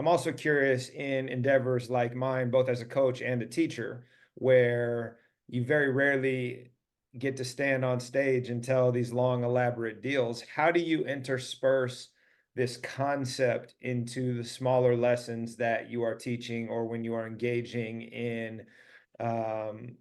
I'm also curious in endeavors like mine, both as a coach and a teacher, where you very rarely get to stand on stage and tell these long, elaborate deals. How do you intersperse this concept into the smaller lessons that you are teaching or when you are engaging in um,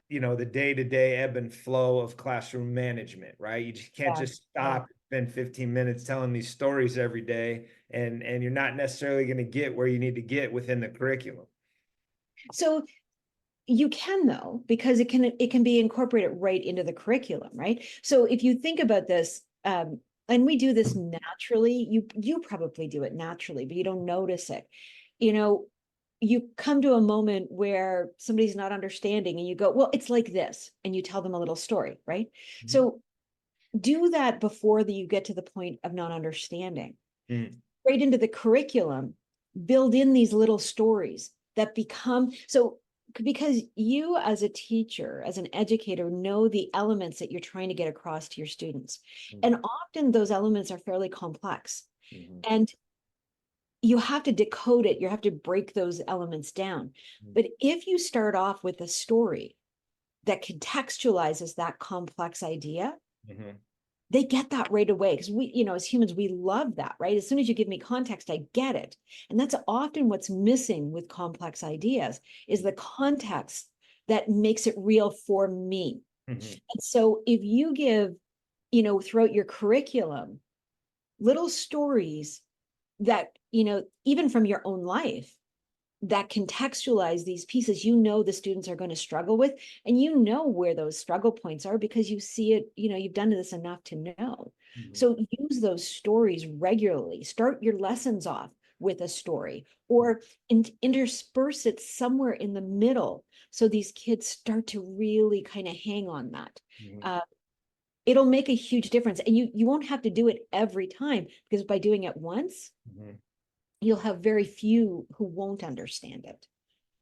the day-to-day ebb and flow of classroom management, right? You just can't Yeah. just Yeah. stop and spend 15 minutes telling these stories every day, and you're not necessarily going to get where you need to get within the curriculum. So you can, though, because it can be incorporated right into the curriculum, right? So if you think about this, and we do this naturally, you probably do it naturally, but you don't notice it. You know, you come to a moment where somebody's not understanding and you go, well, it's like this, and you tell them a little story, right? Mhm. So do that before you get to the point of not understanding. Mhm. Right into the curriculum, build in these little stories that become so, because you as a teacher, as an educator, know the elements that you're trying to get across to your students. And often those elements are fairly complex. Mhm. And you have to decode it, you have to break those elements down. Mhm. But if you start off with a story that contextualizes that complex idea, Mhm. they get that right away, because as humans, we love that, right? As soon as you give me context, I get it. And that's often what's missing with complex ideas, is the context that makes it real for me. Mhm. And so if you give, throughout your curriculum, little stories that, even from your own life, that contextualize these pieces the students are going to struggle with, and where those struggle points are because you see it, you've done this enough to know. Mhm. So use those stories regularly. Start your lessons off with a story, or intersperse it somewhere in the middle, so these kids start to really kind of hang on that. Mhm. uh, It'll make a huge difference, and you won't have to do it every time, because by doing it once, Mhm. you'll have very few who won't understand it.